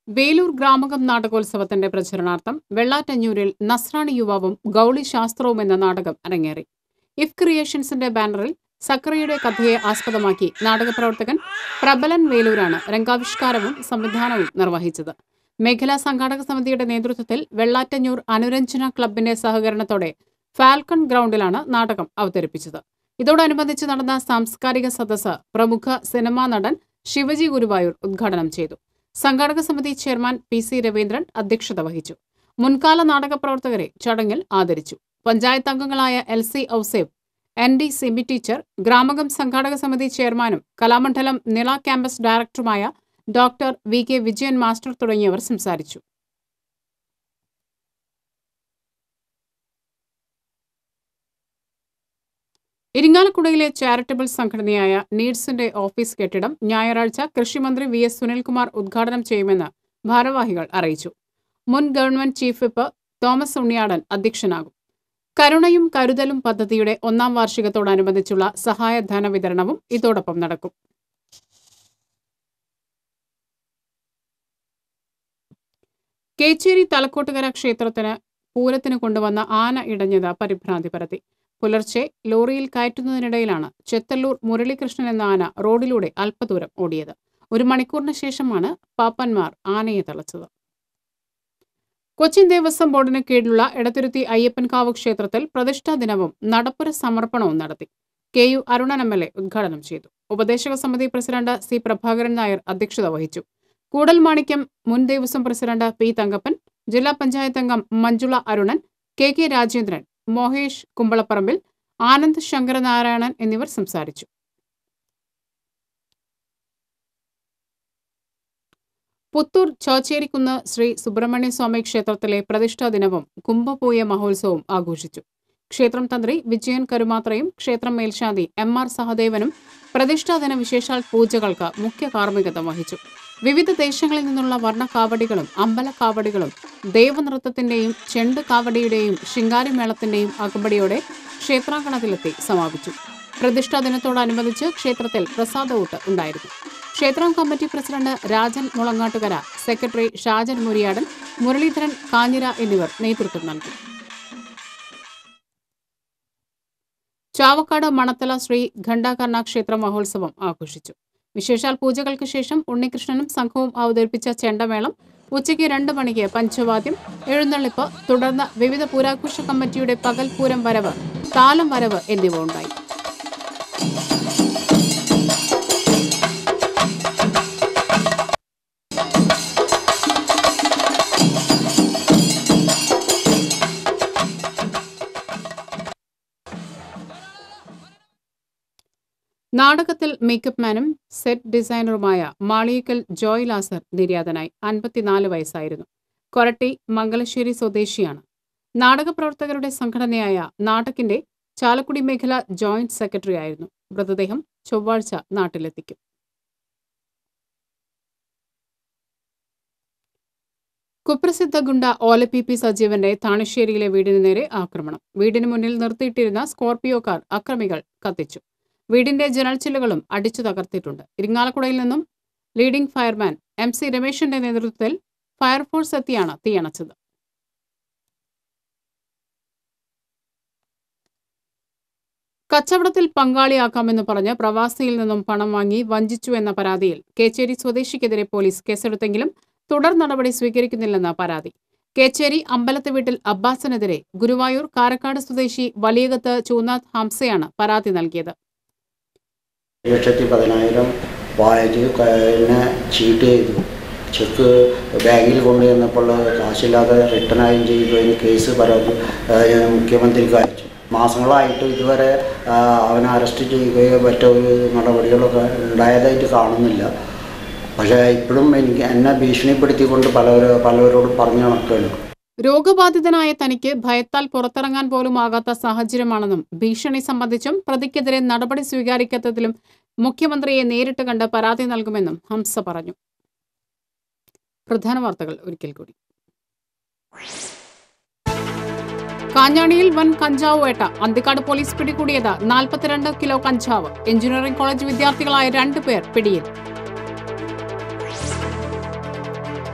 വേലൂർ ഗ്രാമകം നാടകോത്സവത്തിന്റെ പ്രചരണാർത്ഥം വെള്ളാറ്റഞ്ഞൂരിൽ നസ്രാണി യുവാവും ഗൗളി ശാസ്ത്രവും എന്ന നാടകം അരങ്ങേറി. ഇഫ് ക്രിയേഷൻസിന്റെ ബാനറിൽ സക്കറിയുടെ കഥയെ ആസ്പദമാക്കി നാടകപ്രവർത്തകൻ പ്രബലൻ വേലൂരാണ് രംഗാവിഷ്കാരവും സംവിധാനവും നിർവഹിച്ചത്. മേഖലാ സംഘാടക സമിതിയുടെ നേതൃത്വത്തിൽ വെള്ളാറ്റഞ്ഞൂർ അനുരഞ്ജന ക്ലബിന്റെ സഹകരണത്തോടെ ഫാൽക്കൺ ഗ്രൗണ്ടിലാണ് നാടകം അവതരിപ്പിച്ചത്. ഇതോടനുബന്ധിച്ച് നടന്ന സാംസ്കാരിക സദസ്സ് പ്രമുഖ സിനിമാ നടൻ ശിവജി ഗുരുവായൂർ ഉദ്ഘാടനം ചെയ്തു. സംഘാടക സമിതി ചെയർമാൻ PC രവീന്ദ്രൻ അധ്യക്ഷത വഹിച്ചു. മുൻകാല നാടക പ്രവർത്തകരെ ചടങ്ങിൽ ആദരിച്ചു. പഞ്ചായത്ത് അംഗങ്ങളായ LC Ouseph, ND Simi teacher, Gramakam സംഘാടക സമിതി ചെയർമാനും കലാമണ്ഡലം നിള ക്യാമ്പസ് ഡയറക്ടറുമായ ഡോക്ടർ VK വിജയൻ മാസ്റ്റർ തുടങ്ങിയവർ സംസാരിച്ചു. ഇരിങ്ങാലക്കുടയിലെ ചാരിറ്റബിൾ സംഘടനയായ നീഡ്സിന്റെ ഓഫീസ് കെട്ടിടം ഞായറാഴ്ച കൃഷിമന്ത്രി VS സുനിൽകുമാർ ഉദ്ഘാടനം ചെയ്യുമെന്ന് ഭാരവാഹികൾ അറിയിച്ചു. മുൻ government chief whip Thomas Unniyadan അധ്യക്ഷനാകും. കരുണയും കരുതലും പദ്ധതിയുടെ 1ാം വാർഷികത്തോടനുബന്ധിച്ചുള്ള സഹായധന വിതരണവും ഇതോടൊപ്പം നടക്കും. കേച്ചേരി തലക്കോട്ടുകര ക്ഷേത്രത്തിന് പൂരത്തിന് കൊണ്ടുവന്ന ആന ഇടഞ്ഞത് പരിഭ്രാന്തി പരത്തി. പുലർച്ചെ ലോറിയിൽ കയറ്റുന്നതിനിടയിലാണ് ചെത്തല്ലൂർ മുരളീകൃഷ്ണൻ എന്ന ആന റോഡിലൂടെ അല്പദൂരം ഓടിയത്. 1 മണിക്കൂറിന് ശേഷമാണ് പാപ്പന്മാർ ആനയെ തളച്ചത്. കൊച്ചിൻ ദേവസ്വം ബോർഡിന് കീഴിലുള്ള എടത്തുരുത്തി അയ്യപ്പൻകാവ് ക്ഷേത്രത്തിൽ പ്രതിഷ്ഠാ ദിനവും നടപ്പുര സമർപ്പണവും നടത്തി. KU അരുണൻ MLA ഉദ്ഘാടനം ചെയ്തു. ഉപദേശക സമിതി പ്രസിഡന്റ് C പ്രഭാകരൻ നായർ അധ്യക്ഷത വഹിച്ചു. കൂടൽ മാണിക്യം മുൻ ദേവസ്വം പ്രസിഡന്റ് P തങ്കപ്പൻ, ജില്ലാ പഞ്ചായത്ത് അംഗം മഞ്ജുള അരുണൻ, KK രാജേന്ദ്രൻ, മോഹേഷ് കുമ്പളപ്പറമ്പിൽ, ആനന്ദ് ശങ്കരനാരായണൻ എന്നിവർ സംസാരിച്ചു. പുത്തൂർ ചോച്ചേരിക്കുന്ന് ശ്രീ സുബ്രഹ്മണ്യ സ്വാമി ക്ഷേത്രത്തിലെ പ്രതിഷ്ഠാ ദിനവും കുംഭപൂയ മഹോത്സവവും ആഘോഷിച്ചു. ക്ഷേത്രം തന്ത്രി വിജയൻ കരുമാത്രയും ക്ഷേത്രം മേൽശാന്തി MR സഹദേവനും പ്രതിഷ്ഠാദിന വിശേഷാൽ പൂജകൾക്ക് മുഖ്യ കാർമ്മികത്വം വഹിച്ചു. വിവിധ ദേശങ്ങളിൽ നിന്നുള്ള വർണ്ണക്കാവടികളും അമ്പലക്കാവടികളും ദേവനൃത്തത്തിന്റെയും ചെണ്ട് കാവടിയുടെയും ശിങ്കാരിമേളത്തിന്റെയും അകമ്പടിയോടെ ക്ഷേത്രാങ്കണത്തിലെത്തി സമാപിച്ചു. പ്രതിഷ്ഠാ ദിനത്തോടനുബന്ധിച്ച് ക്ഷേത്രത്തിൽ പ്രസാദഊട്ട് ഉണ്ടായിരുന്നു. ക്ഷേത്രം committee president Rajan Mulangattukara, secretary Shajan Muriyadan, Muraleedharan Kanjira എന്നിവർ നേതൃത്വം നൽകി. ചാവക്കാട് മണത്തല ശ്രീ ഘണ്ടാകർണ ക്ഷേത്ര മഹോത്സവം ആഘോഷിച്ചു. വിശേഷാൽ പൂജകൾക്ക് ശേഷം ഉണ്ണികൃഷ്ണനും സംഘവും അവതരിപ്പിച്ച ചെണ്ടമേളം, ഉച്ചയ്ക്ക് 2 മണിക്ക് പഞ്ചവാദ്യം, എഴുന്നള്ളിപ്പ്, തുടർന്ന് വിവിധ പൂരാഘോഷ കമ്മിറ്റിയുടെ പകൽപൂരം വരവ്, താലം വരവ് എന്നിവ ഉണ്ടായി. നാടകത്തിൽ മേക്കപ്പ് മാനും സെറ്റ് ഡിസൈനറുമായ മാളിയേക്കൽ ജോയ് ലാസർ നിര്യാതനായി. 54 വയസ്സായിരുന്നു. കൊരട്ടി മംഗലശ്ശേരി സ്വദേശിയാണ്. നാടകപ്രവർത്തകരുടെ സംഘടനയായ നാടകിന്റെ ചാലക്കുടി മേഖല ജോയിന്റ് സെക്രട്ടറി ആയിരുന്നു. മൃതദേഹം ചൊവ്വാഴ്ച നാട്ടിലെത്തിക്കും. കുപ്രസിദ്ധ ഗുണ്ട OLPP സജീവന്റെ താണശ്ശേരിയിലെ വീടിന് നേരെ ആക്രമണം. വീടിന് മുന്നിൽ നിർത്തിയിട്ടിരുന്ന സ്കോർപിയോ കാർ അക്രമികൾ കത്തിച്ചു. വീടിന്റെ ജനൽച്ചില്ലുകളും അടിച്ചു തകർത്തിട്ടുണ്ട്. ഇരിങ്ങാലക്കുടയിൽ നിന്നും ലീഡിംഗ് ഫയർമാൻ MC രമേശിന്റെ നേതൃത്വത്തിൽ ഫയർഫോഴ്സ് എത്തിയാണ് തീയണച്ചത്. കച്ചവടത്തിൽ പങ്കാളിയാക്കാമെന്ന് പറഞ്ഞ് പ്രവാസിയിൽ നിന്നും പണം വാങ്ങി വഞ്ചിച്ചു എന്ന പരാതിയിൽ കേച്ചേരി സ്വദേശിക്കെതിരെ പോലീസ് കേസെടുത്തെങ്കിലും തുടർ നടപടി സ്വീകരിക്കുന്നില്ലെന്ന പരാതി. കേച്ചേരി അമ്പലത്ത് വീട്ടിൽ അബ്ബാസിനെതിരെ ഗുരുവായൂർ കാരക്കാട് സ്വദേശി വലിയകത്ത് ചൂനാഥ് ഹംസയാണ് പരാതി നൽകിയത്. 1,10,000 വായിച്ച് ചീട്ട് ചെയ്തു. ചെക്ക് ബാങ്കിൽ കൊണ്ടുവന്നപ്പോൾ കാശില്ലാതെ റിട്ടേണായും ചെയ്തു. അതിന് കേസ് മുഖ്യമന്ത്രിക്ക് അയച്ചു. മാസങ്ങളായിട്ട് ഇതുവരെ അവനെ അറസ്റ്റ് ചെയ്യുകയോ മറ്റൊരു നടപടികളൊക്കെ ഉണ്ടായതായിട്ട് കാണുന്നില്ല. പക്ഷേ ഇപ്പോഴും എന്നെ ഭീഷണിപ്പെടുത്തിക്കൊണ്ട് പലവരോടും പറഞ്ഞു നടക്കുകയാണ്. രോഗബാധിതനായ തനിക്ക് ഭയത്താൽ പുറത്തിറങ്ങാൻ പോലും ആകാത്ത സാഹചര്യമാണെന്നും ഭീഷണി സംബന്ധിച്ചും പ്രതിക്കെതിരെ നടപടി സ്വീകരിക്കാത്തതിലും മുഖ്യമന്ത്രിയെ നേരിട്ട് കണ്ട് പരാതി നൽകുമെന്നും ഹംസ പറഞ്ഞു. പ്രധാന വാർത്തകൾ ഒരിക്കൽ കൂടി. കാഞ്ഞാണിയിൽ വൻ കഞ്ചാവ് വേട്ട. അന്തിക്കാട് പോലീസ് പിടികൂടിയത് 42 കിലോ കഞ്ചാവ്. എഞ്ചിനീയറിംഗ് കോളേജ് വിദ്യാർത്ഥികളായ 2 പേർ പിടിയിൽ.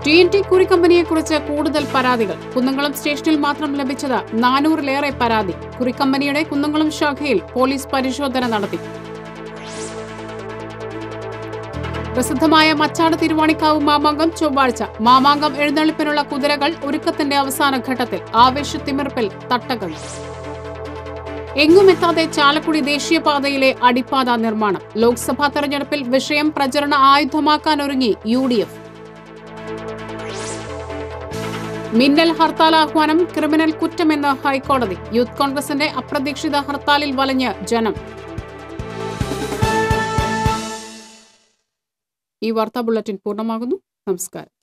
TNT കുറിക്കമ്പനിയെക്കുറിച്ച് കൂടുതൽ പരാതികൾ. കുന്നംകുളം സ്റ്റേഷനിൽ മാത്രം ലഭിച്ചത് 400-ലേറെ പരാതി. കുറിക്കമ്പനിയുടെ കുന്നംകുളം ശാഖയിൽ പോലീസ് പരിശോധന നടത്തി. പ്രസിദ്ധമായ മച്ചാട് തിരുവാണിക്കാവ് മാമാങ്കം ചൊവ്വാഴ്ച. മാമാങ്കം എഴുന്നള്ളിപ്പിനുള്ള കുതിരകൾ ഒരുക്കത്തിന്റെ അവസാന ഘട്ടത്തിൽ. ആവേശത്തിമിർപ്പിൽ തട്ടകൾ. എങ്ങുമെത്താതെ ചാലക്കുടി ദേശീയപാതയിലെ അടിപ്പാത നിർമ്മാണം. ലോക്സഭാ തെരഞ്ഞെടുപ്പിൽ വിഷയം പ്രചരണ ആയുധമാക്കാനൊരുങ്ങി UDF. മിന്നൽ ഹർത്താൽ ആഹ്വാനം ക്രിമിനൽ കുറ്റമെന്ന് ഹൈക്കോടതി. യൂത്ത് കോൺഗ്രസിന്റെ അപ്രതീക്ഷിത ഹർത്താലിൽ വലഞ്ഞ് ജനം. ഈ വാർത്താ ബുള്ളറ്റിൻ പൂർണ്ണമാകുന്നു. നമസ്കാരം.